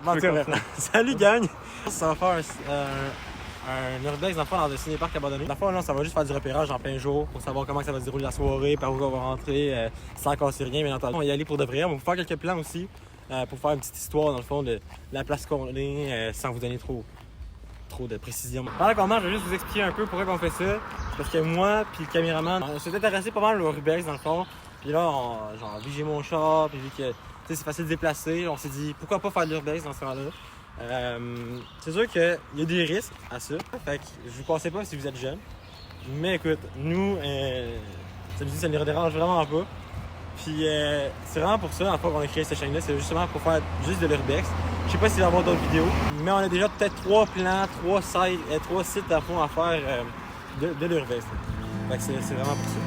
Mentir. Salut gang! Ça va faire un urbex dans le fond dans un cinéparc abandonné. Dans le fond, là, ça va juste faire du repérage en plein jour pour savoir comment ça va se dérouler la soirée, par où on va rentrer, sans casser rien, bien entendu. On va y aller pour de vrai. On va vous faire quelques plans aussi pour faire une petite histoire dans le fond de la place qu'on est sans vous donner trop de précision. Pendant qu'on marche, je vais juste vous expliquer un peu pourquoi on fait ça. Parce que moi puis le caméraman, on s'est intéressé pas mal au urbex dans le fond. Puis là, vu que j'ai mon char, puis vu que c'est facile de déplacer, on s'est dit pourquoi pas faire de l'urbex dans ce temps-là. C'est sûr qu'il y a des risques à ça. Fait que je vous conseille pas si vous êtes jeune. Mais écoute, nous, ça ne les dérange vraiment pas. Puis c'est vraiment pour ça, en fait, qu'on a créé cette chaîne-là. C'est justement pour faire juste de l'urbex. Je sais pas s'il va y avoir d'autres vidéos, mais on a déjà peut-être 3 plans, 3 sites à fond à faire de l'urbex. Fait que c'est vraiment pour ça.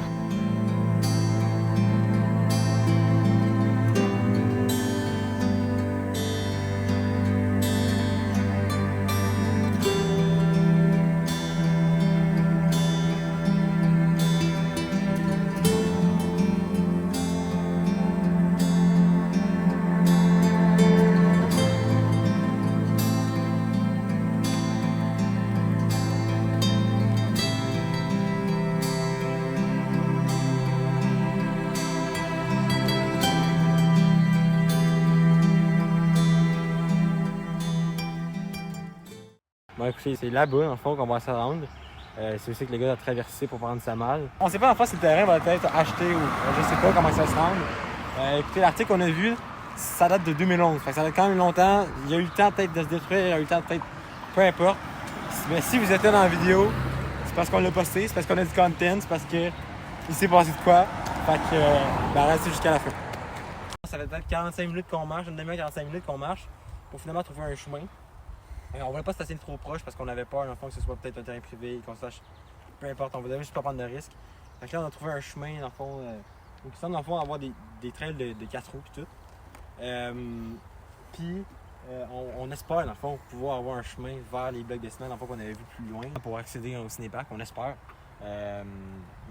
Bon, écoutez, c'est là-bas, dans le fond, qu'on va se rendre. C'est aussi que le gars a traversé pour prendre sa malle. On sait pas, en fait, si le terrain va être acheté ou je sais pas comment ça va se rendre. Écoutez, l'article qu'on a vu, ça date de 2011. Fait que ça date quand même longtemps. Il y a eu le temps peut-être de se détruire, il y a eu le temps peut-être... Peu importe. Mais si vous êtes là dans la vidéo, c'est parce qu'on l'a posté, c'est parce qu'on a du content, c'est parce que il s'est passé de quoi. Fait que, restez jusqu'à la fin. Ça fait peut-être 45 minutes qu'on marche, une demi-heure, 45 minutes qu'on marche pour finalement trouver un chemin. On voulait pas se stationner trop proche parce qu'on avait peur, dans le fond, que ce soit peut-être un terrain privé, qu'on sache. Peu importe, on voulait juste pas prendre de risques. Fait que là, on a trouvé un chemin, dans le fond, où qui semble, dans le fond, avoir des trails de 4 roues et tout. On espère, dans le fond, pouvoir avoir un chemin vers les blocs de ciment, dans le fond, qu'on avait vu plus loin pour accéder au cinéparc, on espère. Mais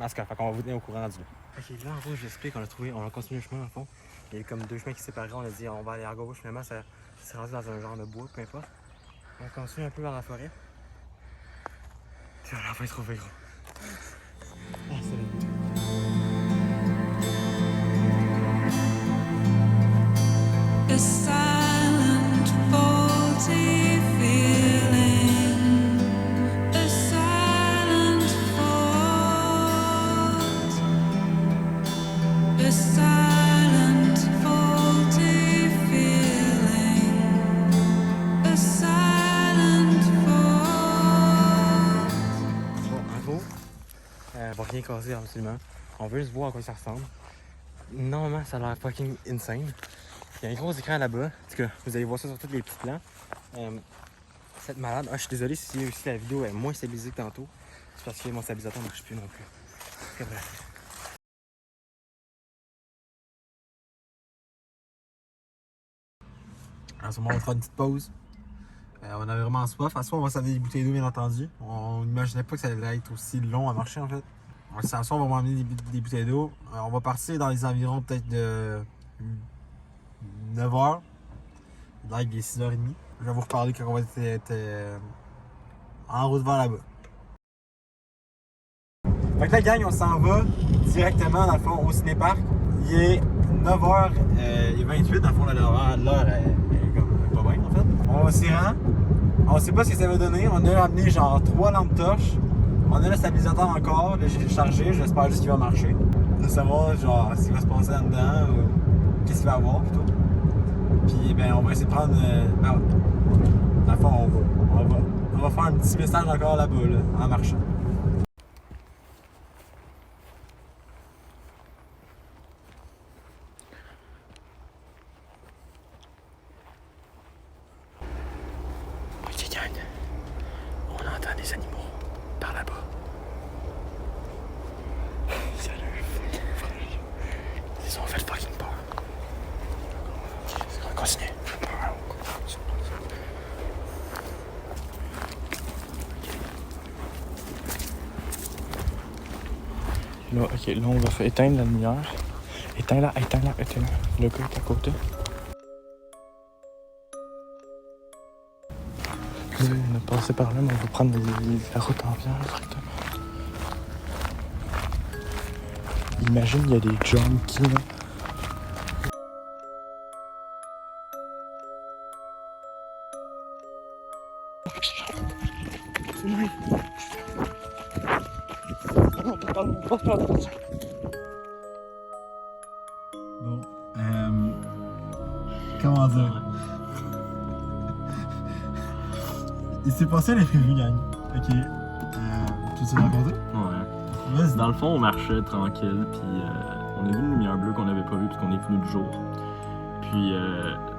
fait qu'on va vous tenir au courant du là. Ok, là, en gros, j'explique, on a continué le chemin, dans le fond. Il y a eu comme 2 chemins qui se séparaient, on a dit, on va aller à gauche, finalement, ça s'est rendu dans un genre de bois, peu importe. On continue un peu vers la forêt. Puis on a enfin trouvé gros. Ah, c'est le A silent, faulty feeling. A silent fault. A silent, faulty feeling. A silent fault. Bon, en gros, on va rien casser absolument. On veut juste voir à quoi ça ressemble. Normalement, ça a l'air fucking insane. Il y a un gros écran là-bas. En tout cas, vous allez voir ça sur tous les petits plans. Cette malade. Ah, je suis désolé si aussi la vidéo est moins stabilisée que tantôt. C'est parce que mon stabilisateur ne marche plus non plus. Très bref. En ce moment, on va faire une petite pause. On avait vraiment soif. À ce soir, on va s'amener des bouteilles d'eau, bien entendu. On n'imaginait pas que ça allait être aussi long à marcher, en fait. À ce soir, on va m'amener des bouteilles d'eau. On va partir dans les environs peut-être de 9h. Là, il est 6h30. Je vais vous reparler quand on va être en route vers là-bas. Fait que la gang, on s'en va directement, dans le fond, au cinéparc. Il est 9h28, dans le fond, l'heure est comme pas bien, en fait. On s'y rend. On sait pas ce que ça va donner. On a amené genre 3 lampes torches. On a le stabilisateur encore. Là, j'ai chargé. J'espère juste qu'il va marcher. De savoir, genre, ce qui va se passer là-dedans ou qu'est-ce qu'il va y avoir, plutôt. Puis, ben, on va essayer de prendre. Dans le fond, on va faire un petit message encore là-bas, là, en marchant. Ok, gang. On entend des animaux par là-bas. Ils ont fait fucking peur. On continue. Là, ok, là on va faire éteindre la lumière. Éteins-la. Le gars est à côté. Là, on a passé par là, mais on va prendre la route en pierre directement. Imagine, il y a des junkies là. Bon, comment dire? Il s'est passé l'imprévu, gang. Ok. Tu veux te raconter? Ouais. Vas-y. Dans le fond, on marchait tranquille, puis on a vu une lumière bleue qu'on n'avait pas vue, puisqu'on est venu de jour. Puis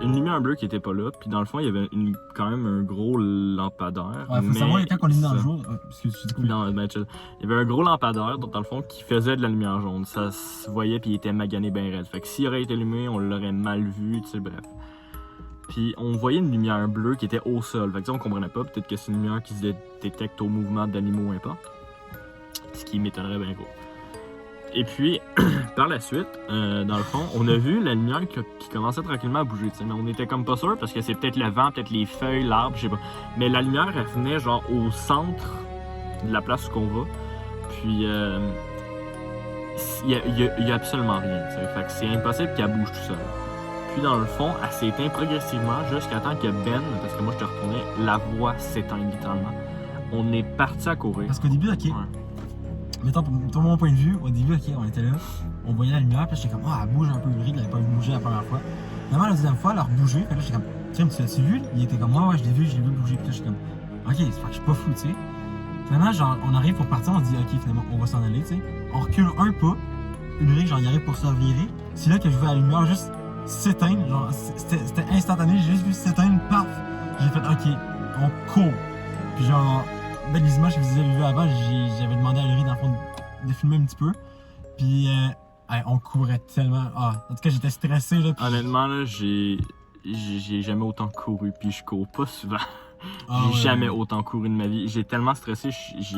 une lumière bleue qui était pas là, puis dans le fond, il y avait quand même un gros lampadaire. Ouais, faut savoir quand on est dans le ça- jour. Excuse, je dis cool. Ben, chill. Il y avait un gros lampadaire, dans le fond, qui faisait de la lumière jaune. Ça se voyait, puis il était magané bien raide. Fait que s'il aurait été allumé, on l'aurait mal vu, tu sais, bref. Puis on voyait une lumière bleue qui était au sol. Fait que tu sais, on comprenait pas. Peut-être que c'est une lumière qui se détecte au mouvement d'animaux, importe. Ce qui m'étonnerait bien gros. Et puis, par la suite, dans le fond, on a vu la lumière qui commençait tranquillement à bouger, tu sais, mais on était comme pas sûr parce que c'est peut-être le vent, peut-être les feuilles, l'arbre, je sais pas. Mais la lumière, elle venait genre au centre de la place où on va. Puis, il y a absolument rien, tu sais. Fait que c'est impossible qu'elle bouge tout seul. Puis, dans le fond, elle s'éteint progressivement jusqu'à temps que Ben, parce que moi je te retournais, la voix s'éteint littéralement. On est parti à courir. Parce qu'au début, ok. Ouais. Mettons, pour mon point de vue, au début, ok, on était là, on voyait la lumière, puis j'étais comme, ah, elle bouge un peu, Ulrich, elle avait pas bougé la première fois. Finalement, la deuxième fois, elle a rebougé, puis là, j'étais comme, tiens, tu l'as-tu vu? Il était comme, ouais, je l'ai vu bouger, puis là, j'étais comme, ok, c'est pas que je suis pas fou, tu sais. Finalement, genre, on arrive pour partir, on se dit, ok, finalement, on va s'en aller, tu sais. On recule un pas, Ulrich, genre, il arrive pour se revirer. C'est là que je vois la lumière juste s'éteindre, genre, c'était instantané, j'ai juste vu s'éteindre, paf! J'ai fait, ok, on court. Puis genre, ben, les images que vous avez vues avant, j'avais demandé à Ulrich, dans le fond, de filmer un petit peu. Puis, on courait tellement. Ah, en tout cas, j'étais stressé, là. Puis... Honnêtement, là, j'ai jamais autant couru, puis je cours pas souvent. Ah, J'ai ouais. jamais autant couru de ma vie. J'ai tellement stressé,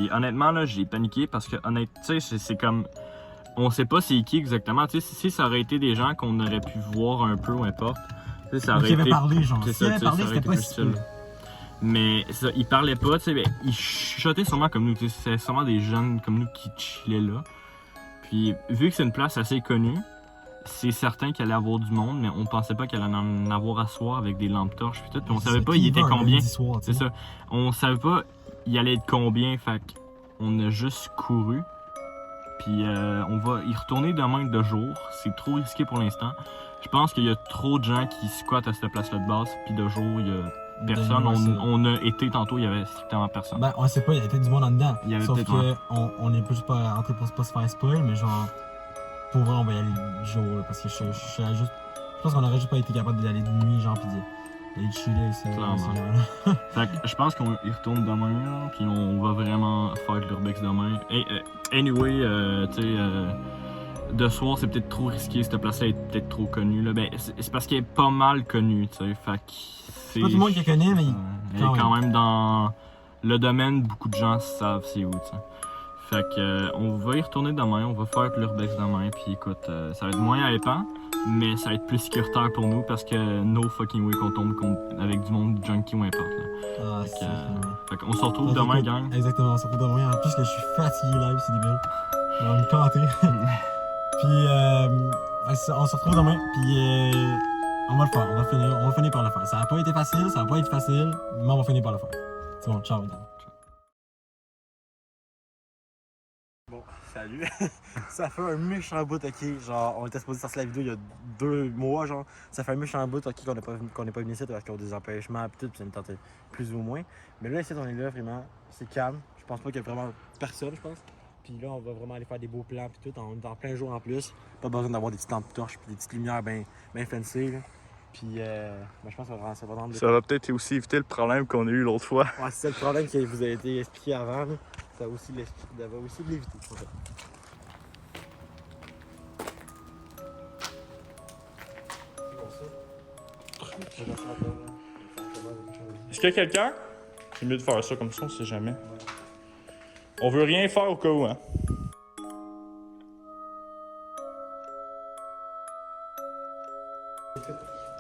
honnêtement, là, j'ai paniqué parce que, honnêtement, tu sais, c'est comme. On sait pas c'est qui exactement. Tu sais, si ça aurait été des gens qu'on aurait pu voir un peu ou importe, tu sais, ça Ou aurait qui avait été. parlé, genre. C'est Si il ça, avait tu sais, parlé, ça aurait c'était été pas plus si chill. cool. Mais ça, ils parlaient pas, tu sais, ben, ils chuchotaient sûrement comme nous. Tu sais, c'était sûrement des jeunes comme nous qui chillaient là. Puis, vu que c'est une place assez connue, c'est certain qu'il allait y avoir du monde, mais on pensait pas qu'il allait en avoir à soir avec des lampes torches puis tout. Puis on savait pas il était combien. C'est ça. On savait pas il allait être combien, fait qu'on a juste couru. Puis on va y retourner demain de jour. C'est trop risqué pour l'instant. Je pense qu'il y a trop de gens qui squattent à cette place-là de base. Puis de jour, il y a personne. On a été tantôt, il y avait strictement personne. Ben, on sait pas, il y avait peut-être du monde en dedans. Il y avait Sauf peut-être, qu'on est plus pas rentré pour pas se faire spoil, mais genre, pour vrai, on va y aller le jour, là, parce que je pense qu'on aurait juste pas été capable d'y aller de nuit, genre, pis d'aller chiller ici. Clairement. Fait que je pense qu'on y retourne demain, là, puis on va vraiment faire de l'urbex demain. Et, anyway, tu sais, de soir, c'est peut-être trop risqué, cette place-là est peut-être trop connue. Là. Ben, c'est parce qu'elle est pas mal connue, tu sais. Fait que c'est. Pas tout le monde qui la connaît, mais. Elle est quand même dans le domaine, beaucoup de gens savent c'est où, tu sais. Fait que on va y retourner demain, on va faire de l'urbex demain, puis écoute, ça va être moins hypant, mais ça va être plus sécuritaire pour nous parce que no fucking way qu'on tombe avec du monde junkie ou importe. Là. Ah, Fait c'est. que, fait qu'on se retrouve demain, gang. Exactement, on se retrouve demain. En plus, que je suis fatigué live, c'est débile. On va me canter. Puis, on se retrouve demain, puis on va le faire, on va finir par le faire. Ça va pas été facile, ça va pas être facile, mais on va finir par le faire. C'est bon, ciao, gang. Bon, salut. Ça fait un méchant bout, ok. Genre, on était supposé sortir la vidéo il y a 2 mois, genre. Ça fait un méchant bout, ok, qu'on n'est pas venu ici parce qu'on a des empêchements, pis tout, pis ça nous tentait plus ou moins. Mais là, ici, on est là, vraiment, c'est calme. Je pense pas qu'il y a vraiment personne, je pense. Puis là, on va vraiment aller faire des beaux plans, pis tout. On est en plein jour en plus. Pas besoin d'avoir des petites lampes torches, pis des petites lumières bien fancy, là. Puis, je pense que ça va rendre. Ça va peut-être aussi éviter le problème qu'on a eu l'autre fois. Ouais, c'est ça le problème qui vous a été expliqué avant, là. Ça va aussi l'éviter, en fait. Est-ce qu'il y a quelqu'un? C'est mieux de faire ça comme ça, on sait jamais. On veut rien faire au cas où, hein?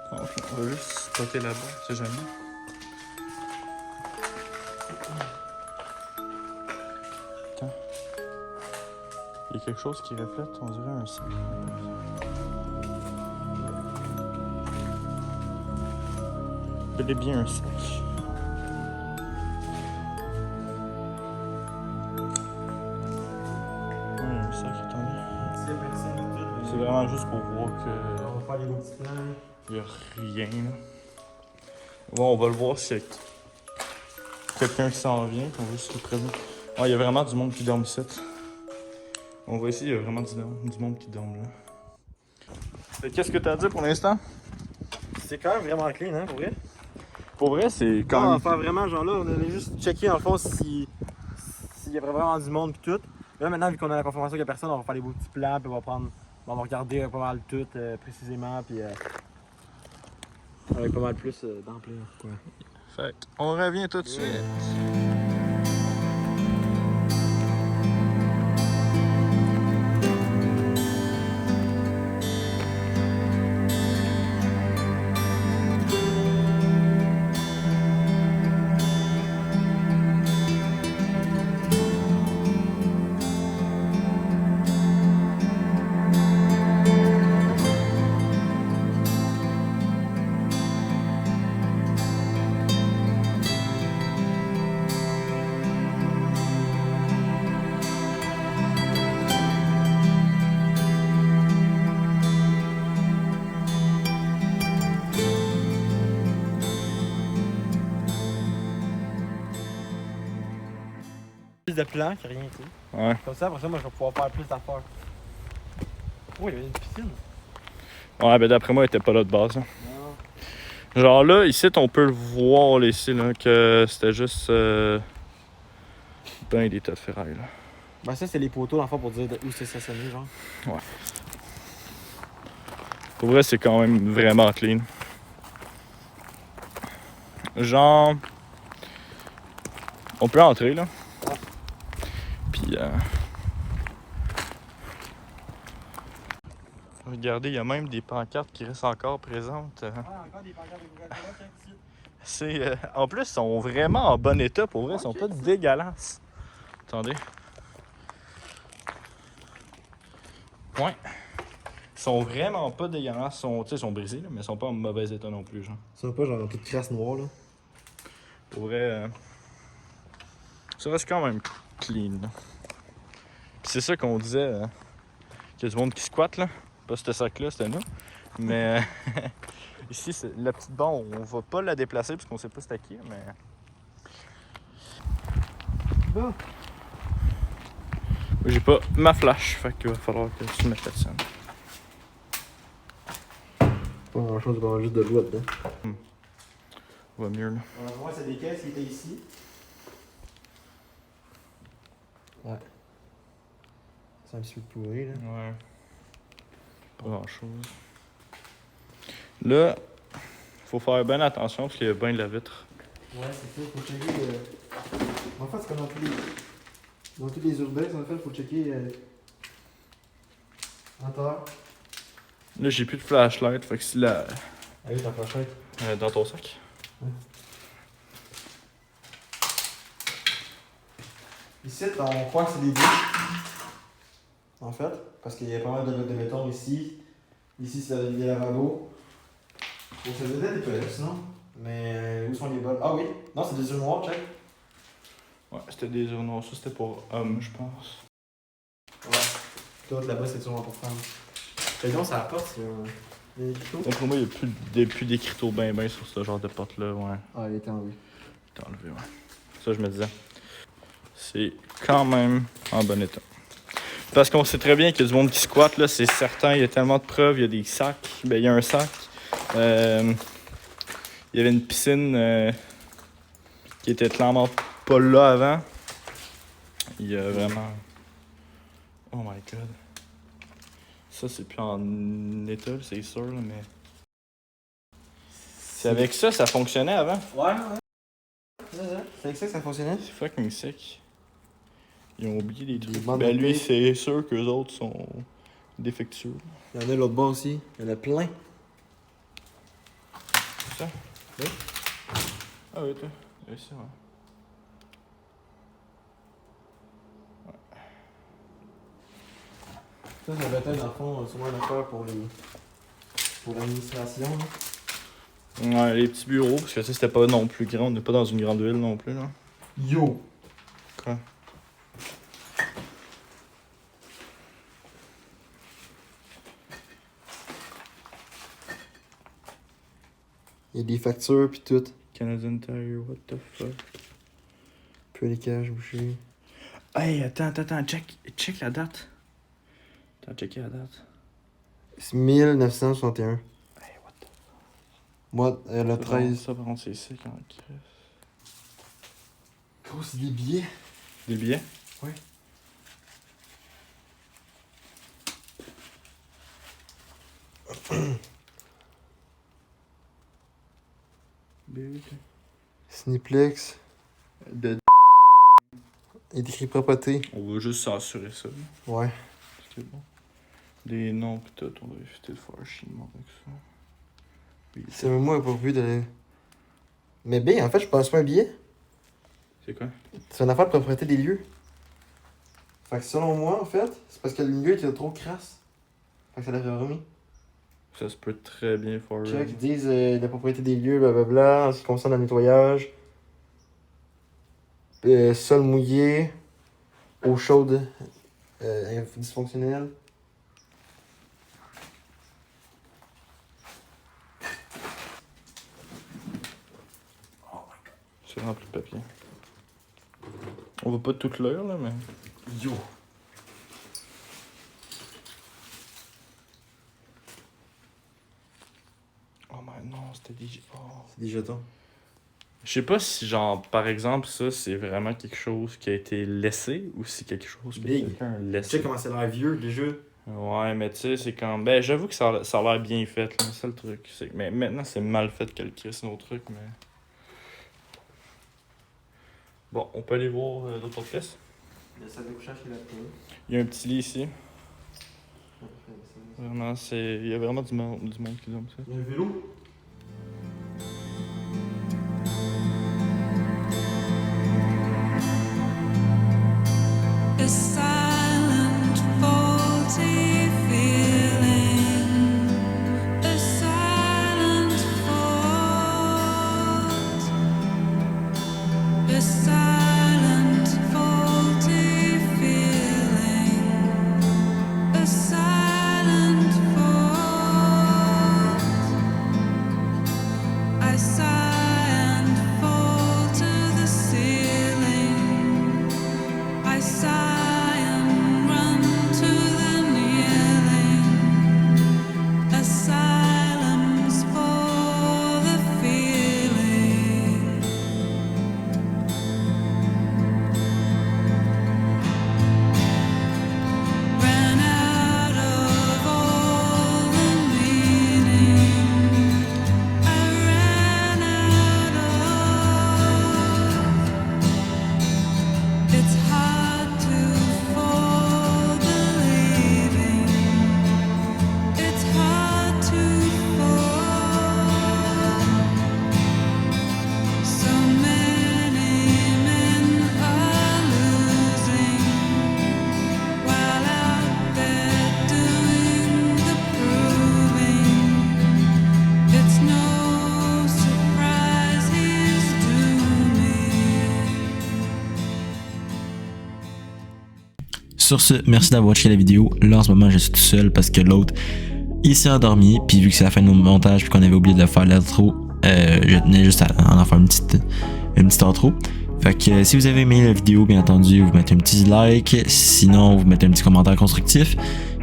On va juste spotter là-bas, on sait jamais. Attends. Il y a quelque chose qui reflète, on dirait un sac. Bel et bien un sac. Ouais, un sac, attendez. C'est vraiment juste pour voir que. On va faire les beaux petits plans. Il n'y a rien. Là. Bon, on va le voir s'il y a quelqu'un qui s'en vient. On va juste le prévenir. Ouais, il y a vraiment du monde qui dorme ici. On va ici, il y a vraiment du monde qui dorme là. Qu'est-ce que tu as à dire pour l'instant? C'est quand même vraiment clean, hein, pour vrai. Pour vrai, c'est On quand va même. faire vraiment genre là, on allait juste checker en fond s'il y avait vraiment du monde pis tout. Là maintenant, vu qu'on a la confirmation qu'il y a personne, on va faire les beaux petits plans puis on va regarder pas mal tout précisément puis avec pas mal plus d'ampleur. Quoi. Fait on revient tout de suite. Plus de plans que rien, tu sais. Ouais. Comme ça, après ça, moi je vais pouvoir faire plus d'affaires. Oh, il y avait une piscine. Ouais, ben d'après moi, il était pas là de base. Hein. Non. Genre là, ici, on peut le voir là, ici, là, que c'était juste ben des tas de ferraille. Là. Ben ça, c'est les poteaux, dans le fond, pour dire où c'est stationné, genre. Pour vrai, c'est quand même vraiment clean. Genre, on peut entrer là. Puis, regardez, il y a même des pancartes qui restent encore présentes. Ah, encore des pancartes de Coca-Cola, ici. C'est, en plus, ils sont vraiment en bon état. Pour vrai, ils sont pas dégueulasses. Attendez. Ouais. Ils sont vraiment pas dégueulasses. Ils sont brisés, là, mais ils sont pas en mauvais état non plus. Genre. C'est pas genre toute crasse noire, là. Pour vrai, ça reste quand même clean. Là. Puis c'est ça qu'on disait, qu'il y a du monde qui squatte, là. Pas ce sac-là, c'était nous. Mais ici, la petite bombe, on va pas la déplacer parce qu'on sait pas c'était qui, mais... Bon. J'ai pas ma flash, fait qu'il va falloir que tu mettes la tienne. Pas grand chose, il juste de l'eau dedans. Va mieux, là. Moi, c'est des caisses qui étaient ici. Ouais. C'est un petit peu pourri, là. Ouais. Pas grand-chose. Là, faut faire bien attention parce qu'il y a bien de la vitre. Ouais, c'est ça, faut checker. En fait, c'est comme dans tous les urbex, en fait, faut checker. L'intérieur. Là, j'ai plus de flashlight, fait que si la... Ah oui, ta flashlight. dans ton sac. Ici, on croit que c'est des douches. En fait, parce qu'il y a pas mal de béton ici. Ici, c'est des lavabos. Bon, ça devait être des toilettes, sinon. Mais où sont les bols? Ah oui, non, c'est des urinoirs, check. Ouais, c'était des urinoirs. Ça, c'était pour hommes, je pense. Ouais. Tout là-bas, c'est sûrement pour femmes. Fais donc, ça apporte, c'est des écriteaux. Pour moi, il n'y a plus d'écriteaux ben sur ce genre de porte-là, ouais. Ah, il était enlevé. Il est enlevé, ouais. Ça, je me disais. C'est quand même en bon état. Parce qu'on sait très bien qu'il y a du monde qui squatte, là, c'est certain. Il y a tellement de preuves. Il y a des sacs. Ben, il y a un sac. Il y avait une piscine qui était clairement pas là avant. Il y a vraiment... Oh my god. Ça, c'est plus en état, c'est sûr, là, mais... C'est avec ça, ça fonctionnait avant. Ouais, ouais. C'est ça. C'est avec ça que ça fonctionnait? C'est fucking sick. Ils ont oublié des trucs. demandent Ben de lui, payer. c'est sûr qu'eux autres sont défectueux. Il y en a l'autre bas aussi. Il y en a plein. C'est ça? Oui. Ah oui, toi. Oui, c'est vrai. Ça va être dans le fond sûrement une affaire pour l'administration. Ouais, les petits bureaux, parce que ça c'était pas non plus grand, on n'est pas dans une grande ville non plus là. Yo! Quoi? Il y a des factures pis tout. Canadian Tire, what the fuck? Peu les cages bouchées. Hey, attends, check la date. Attends, checker la date. C'est 1961. Hey, what the Moi, le 13. Ça, par contre, c'est sick en crise. Gros, c'est des billets. Des billets? Ouais. Cineplex. De... Il est écrit propreté. On va juste s'assurer ça. Ouais. C'est bon. Des noms pis tout, on va éviter de faire chier avec ça. Oui. C'est même moi pas vu de. Mais bien, en fait, je pense pas un billet. C'est quoi? C'est une affaire de propriété des lieux. Fait que selon moi, en fait, c'est parce que le lieu était trop crasse. Fait que ça l'avait remis. Ça se peut très bien faire. Check, ils disent la propriété des lieux, blablabla, en ce qui concerne le nettoyage. Sol mouillé. Eau chaude. Dysfonctionnelle. C'est rempli de papier. On va pas tout lire là, mais. Yo! Oh mais non, c'était des. Oh. C'est des jetons. Je sais pas si, genre, par exemple, ça, c'est vraiment quelque chose qui a été laissé ou si quelque chose que Big. quelqu'un a Tu laissé. sais comment c'est l'air vieux déjà? Ouais, mais tu sais, c'est comme. Ben, j'avoue que ça a l'air bien fait, là. C'est ça le truc. Mais maintenant, c'est mal fait que le Chris, nos trucs, mais. Bon, on peut aller voir d'autres pièces. La salle de couchage qui est là-dedans. Il y a un petit lit ici. Vraiment, c'est. Il y a vraiment du monde qui aime ça. Il y a un vélo. A silent, faulty feeling. A silent fault. A silent, faulty feeling. A silent fault. I sigh and fall to the ceiling. I sigh and run to the kneeling. Asylums for the feeling. Ran out of all the meaning. I ran out of. It's hard to fall believing. It's hard to fall. So many men are losing while out there doing the proving. It's no surprise he's dooming. Sur ce, merci d'avoir watché la vidéo. Là en ce moment je suis tout seul parce que l'autre il s'est endormi. Puis vu que c'est la fin de mon montage puis qu'on avait oublié de faire l'intro, je tenais juste à en faire une petite intro. Fait que si vous avez aimé la vidéo, bien entendu, vous mettez un petit like. Sinon, vous mettez un petit commentaire constructif.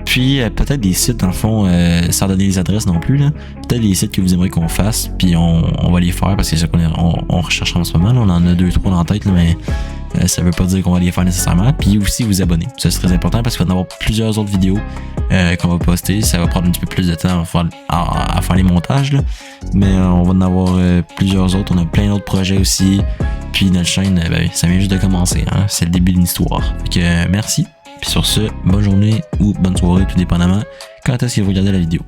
Puis peut-être des sites dans le fond, sans donner les adresses non plus là. Peut-être des sites que vous aimeriez qu'on fasse. Puis on va les faire parce que c'est ça qu'on recherche en ce moment. Là. On en a 2-3 dans la tête là, mais ça veut pas dire qu'on va les faire nécessairement. Puis aussi vous abonner. Ça c'est très important parce qu'il va y en avoir plusieurs autres vidéos qu'on va poster. Ça va prendre un petit peu plus de temps à faire les montages. Là. Mais on va en avoir plusieurs autres. On a plein d'autres projets aussi. Puis notre chaîne, ça vient juste de commencer. Hein? C'est le début d'une histoire. Fait que merci. Puis sur ce, bonne journée ou bonne soirée, tout dépendamment quand est-ce que vous regardez la vidéo.